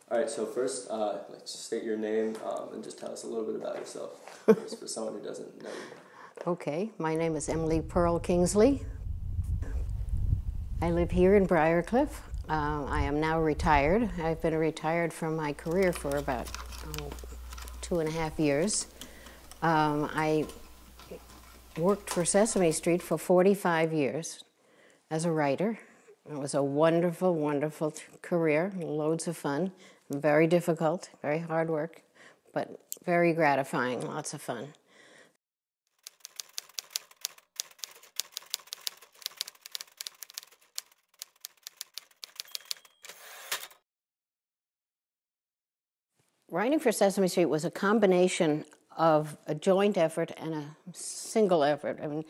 All right, so first, let's just state your name and just tell us a little bit about yourself, just for someone who doesn't know you. Okay, my name is Emily Pearl Kingsley. I live here in Briarcliff. I am now retired. I've been retired from my career for about 2.5 years. I worked for Sesame Street for 45 years as a writer. It was a wonderful, wonderful career, loads of fun, very difficult, very hard work, but very gratifying, lots of fun. Writing for Sesame Street was a combination of a joint effort and a single effort. I mean,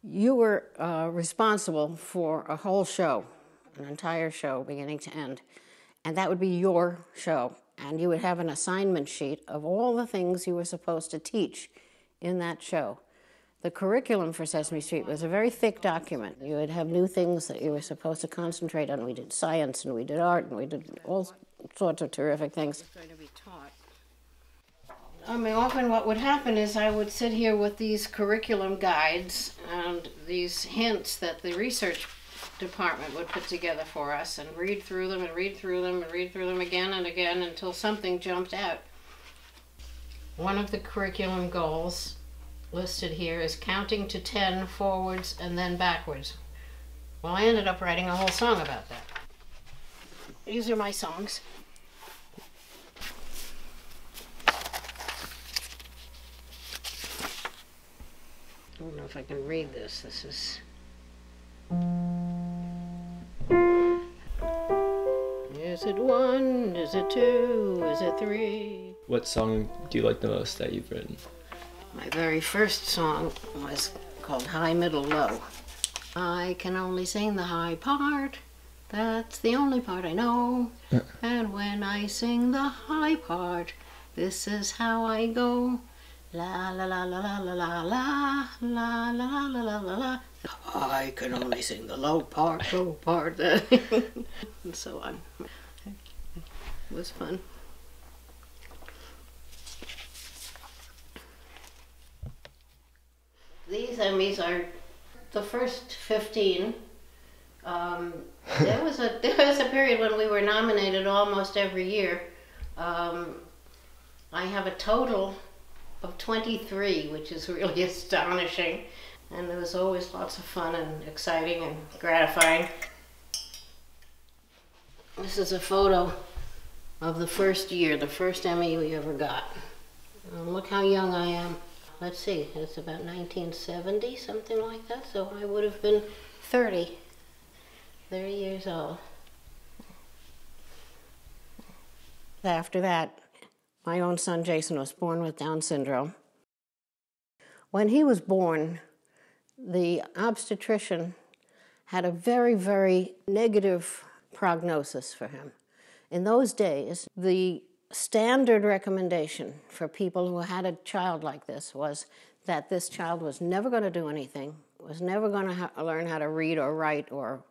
you were responsible for a whole show, an entire show, beginning to end, and that would be your show. And you would have an assignment sheet of all the things you were supposed to teach in that show. The curriculum for Sesame Street was a very thick document. You would have new things that you were supposed to concentrate on. We did science, and we did art, and we did all sorts of terrific things. Going to be taught. I mean, often what would happen is I would sit here with these curriculum guides and these hints that the research department would put together for us, and read through them and read through them and read through them again and again until something jumped out. One of the curriculum goals listed here is counting to 10 forwards and then backwards. Well, I ended up writing a whole song about that. These are my songs. I don't know if I can read this. This is... Is it 1? Is it 2? Is it 3? What song do you like the most that you've written? My very first song was called High, Middle, Low. I can only sing the high part. That's the only part I know. And when I sing the high part, this is how I go. La la la la la la la la la la la la la la. I can only sing the low part, low part. And so on. It was fun. These Emmys are the first 15. There was a period when we were nominated almost every year. I have a total of 23, which is really astonishing. And there was always lots of fun and exciting and gratifying. This is a photo of the first year, the first Emmy we ever got. Look how young I am. Let's see, it's about 1970, something like that, so I would have been 30 years old. After that, my own son Jason was born with Down syndrome. When he was born, the obstetrician had a very, very negative prognosis for him. In those days, the standard recommendation for people who had a child like this was that this child was never going to do anything, was never going to learn how to read or write or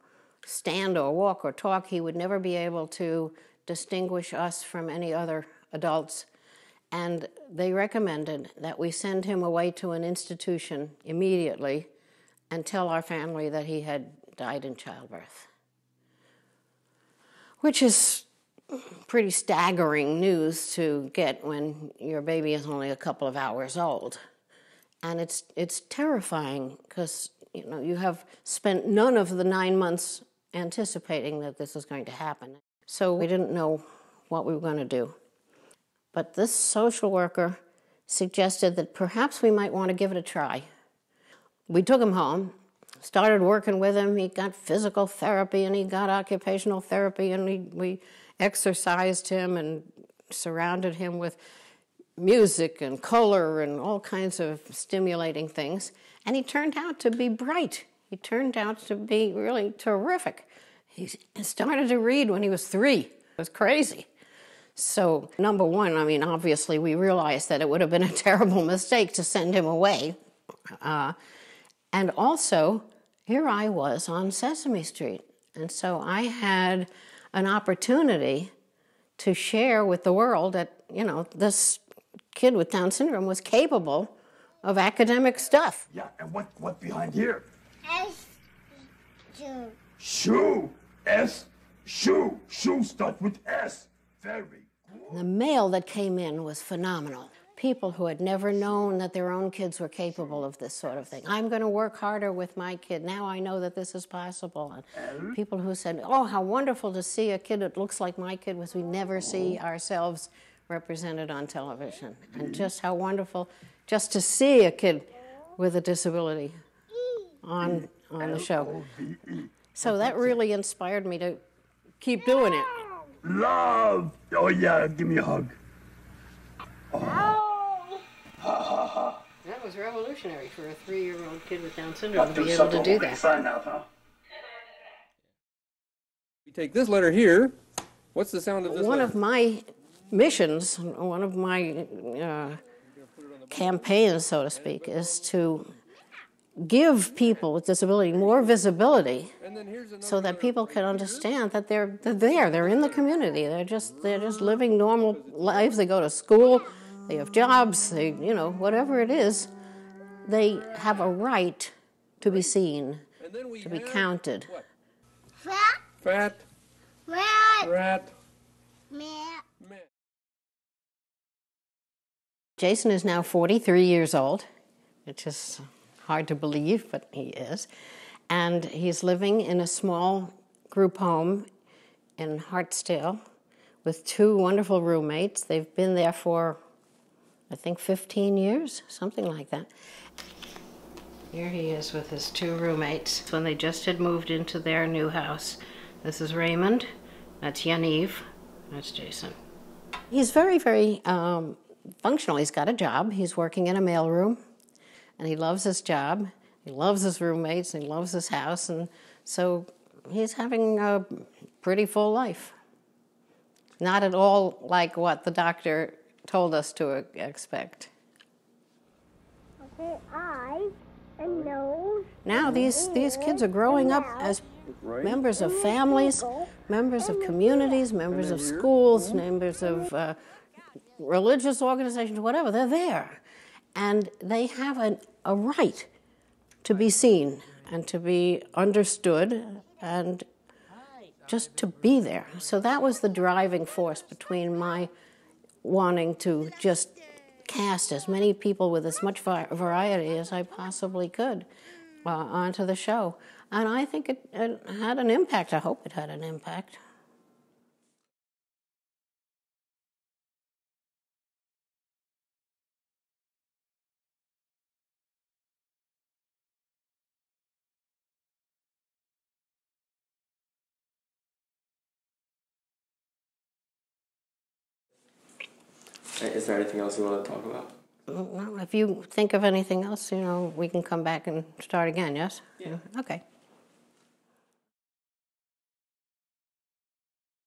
stand or walk or talk. He would never be able to distinguish us from any other adults. And they recommended that we send him away to an institution immediately and tell our family that he had died in childbirth, which is pretty staggering news to get when your baby is only a couple of hours old. And it's terrifying because, you know, you have spent none of the 9 months anticipating that this was going to happen. So we didn't know what we were going to do. But this social worker suggested that perhaps we might want to give it a try. We took him home, started working with him. He got physical therapy and he got occupational therapy, and we exercised him and surrounded him with music and color and all kinds of stimulating things. And he turned out to be bright. He turned out to be really terrific. He started to read when he was 3. It was crazy. So, number one, I mean, obviously we realized that it would have been a terrible mistake to send him away. And also, here I was on Sesame Street. And so I had an opportunity to share with the world that, you know, this kid with Down syndrome was capable of academic stuff. Yeah, and what behind here? S. Shoe. Shoe. S. Shoe. Shoe starts with S. Very good. The mail that came in was phenomenal. People who had never known that their own kids were capable of this sort of thing. I'm going to work harder with my kid. Now I know that this is possible. And people who said, oh, how wonderful to see a kid that looks like my kid, was we never see ourselves represented on television. And just how wonderful just to see a kid with a disability on the show. So that really inspired me to keep doing it. Love! Oh yeah, give me a hug. That was revolutionary for a 3-year-old kid with Down syndrome to be able to do that. Sign out, huh? You take this letter here. What's the sound of this One letter? of my missions, one of my campaigns, so to speak, is to give people with disability more visibility so that people can understand that they're there, they're in the community, they're just living normal lives. They go to school, they have jobs, they, you know, whatever it is, they have a right to be seen, to be counted. What? Fat. Fat. Rat. Rat. Mat. Mat. Jason is now 43 years old, which is hard to believe, but he is. And he's living in a small group home in Hartsdale with 2 wonderful roommates. They've been there for, I think, 15 years, something like that. Here he is with his 2 roommates when they just had moved into their new house. This is Raymond, that's Yaniv, that's Jason. He's very, very functional. He's got a job. He's working in a mailroom, and he loves his job. He loves his roommates, and he loves his house, and so he's having a pretty full life. Not at all like what the doctor told us to expect. Okay, eyes and nose. Now these kids are growing up as members of families, members of communities, members of schools, members of religious organizations, whatever. They're there. And they have a right to be seen and to be understood and just to be there. So that was the driving force between my wanting to just cast as many people with as much variety as I possibly could onto the show. And I think it had an impact. I hope it had an impact. Is there anything else you want to talk about? Well, if you think of anything else, you know, we can come back and start again, yes? Yeah. Okay.